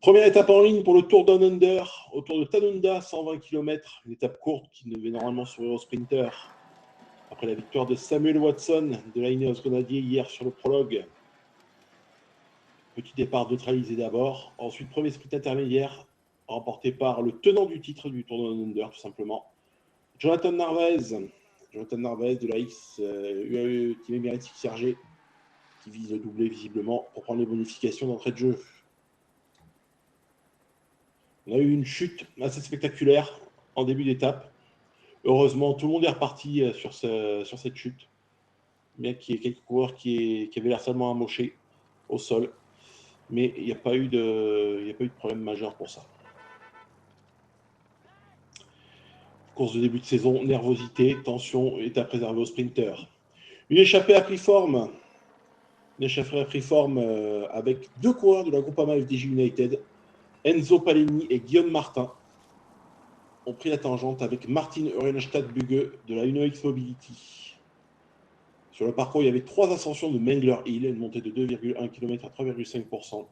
Première étape en ligne pour le Tour Down Under, autour de Tanunda, 120 km, une étape courte qui devait normalement sourire aux sprinters. Après la victoire de Samuel Watson de la Ineos Grenadier hier sur le prologue. Petit départ d'Autralisé d'abord. Ensuite, premier sprint intermédiaire, remporté par le tenant du titre du Tour Down Under, tout simplement. Jonathan Narvaez de la UAE Team Emirates XRG, qui vise le doublé visiblement pour prendre les bonifications d'entrée de jeu. On a eu une chute assez spectaculaire en début d'étape. Heureusement, tout le monde est reparti sur cette chute. Bien qu'il y ait quelques coureurs qui avaient l'air seulement amochés au sol. Mais il n'y a pas eu de problème majeur pour ça. Course de début de saison, nervosité, tension, étape réservée aux sprinters. Une échappée a pris forme. Avec deux coureurs de la Groupama FDJ United, Enzo Paleni et Guillaume Martin, ont pris la tangente avec Martin Urenstadt-Bugge de la UnoX Mobility. Sur le parcours, il y avait 3 ascensions de Mengler Hill, une montée de 2,1 km à 3,5%.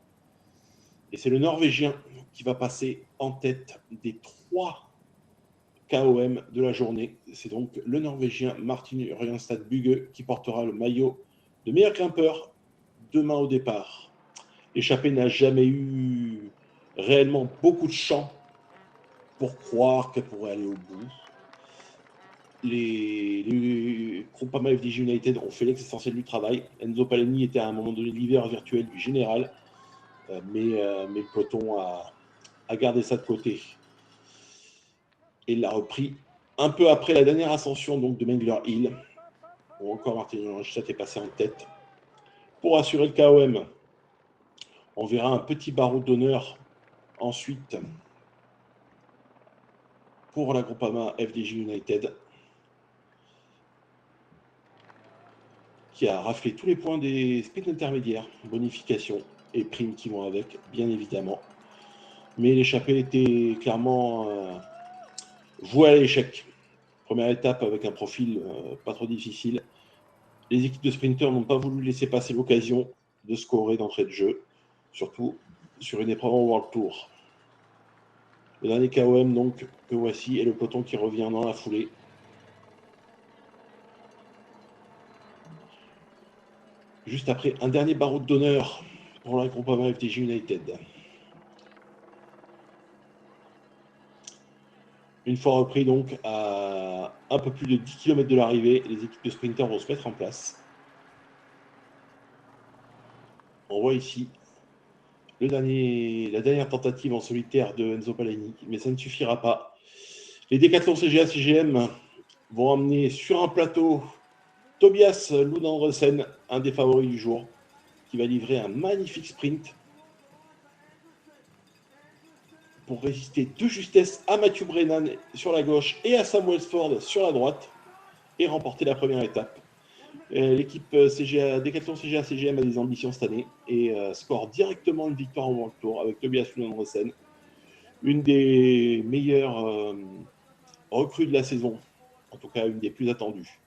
Et c'est le Norvégien qui va passer en tête des 3 KOM de la journée. C'est donc le Norvégien Martin Urenstadt-Bugge qui portera le maillot de meilleur grimpeur demain au départ. L'échappée n'a jamais eu réellement beaucoup de champ pour croire qu'elle pourrait aller au bout. Les Groupama FDJ United ont fait l'essentiel du travail. Enzo Paleni était à un moment donné leader virtuel du général, mais le peloton a gardé ça de côté. Et l'a repris un peu après la dernière ascension donc, de Mengler Hill, où encore Martin Urenstadt est passé en tête. Pour assurer le KOM, on verra un petit barreau d'honneur ensuite pour la Groupama FDJ United, qui a raflé tous les points des sprints intermédiaires, bonifications et primes qui vont avec, bien évidemment. Mais l'échappée était clairement vouée à l'échec. Première étape avec un profil pas trop difficile. Les équipes de sprinters n'ont pas voulu laisser passer l'occasion de scorer d'entrée de jeu, surtout sur une épreuve en World Tour. Le dernier KOM donc que voici est le peloton qui revient dans la foulée. Juste après un dernier barreau d'honneur pour la Groupama FDJ United. Une fois repris donc à un peu plus de 10 km de l'arrivée, les équipes de sprinters vont se mettre en place. On voit ici la dernière tentative en solitaire de Enzo Paleni, mais ça ne suffira pas. Les Decathlon CGA-CGM vont emmener sur un plateau Tobias Lund Andersen, un des favoris du jour, qui va livrer un magnifique sprint pour résister de justesse à Matthew Brennan sur la gauche et à Sam Welsford sur la droite et remporter la première étape. L'équipe Decathlon CGA-CGM a des ambitions cette année et score directement une victoire en World Tour avec Tobias Lund Andersen, une des meilleures recrues de la saison, en tout cas une des plus attendues.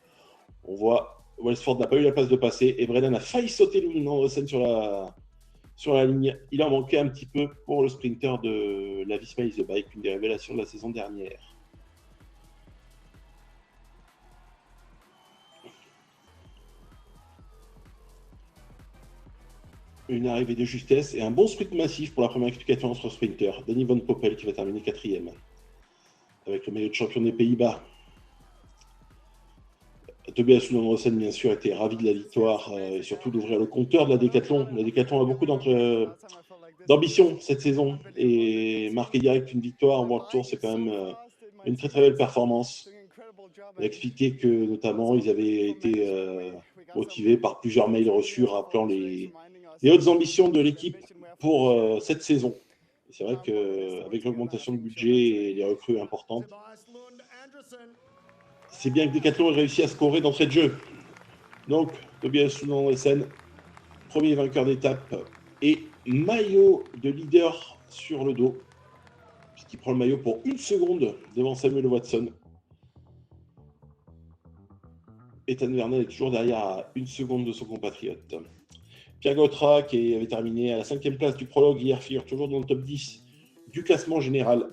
On voit Welsford n'a pas eu la place de passer et Brennan a failli sauter Lund Andersen sur la ligne. Il en manquait un petit peu pour le sprinter de la Visma Is The Bike, une des révélations de la saison dernière. Une arrivée de justesse et un bon sprint massif pour la première explication entre sprinters. Danny Van Poppel qui va terminer 4e avec le maillot de champion des Pays-Bas. Tobias Lund Andersen, bien sûr, était ravi de la victoire et surtout d'ouvrir le compteur de la Decathlon. La Decathlon a beaucoup d'ambition cette saison et marquer direct une victoire en World Tour, c'est quand même une très très belle performance. Il a expliqué que notamment ils avaient été motivés par plusieurs mails reçus rappelant les hautes ambitions de l'équipe pour cette saison. C'est vrai qu'avec l'augmentation de budget et les recrues importantes, c'est bien que Decathlon ait réussi à scorer d'entrée de jeu. Donc, Tobias Lund Andersen, premier vainqueur d'étape et maillot de leader sur le dos, puisqu'il prend le maillot pour 1 seconde devant Samuel Watson. Ethan Vernon est toujours derrière à 1 seconde de son compatriote. Pierre Gautra, qui avait terminé à la 5e place du prologue hier, figure toujours dans le top 10 du classement général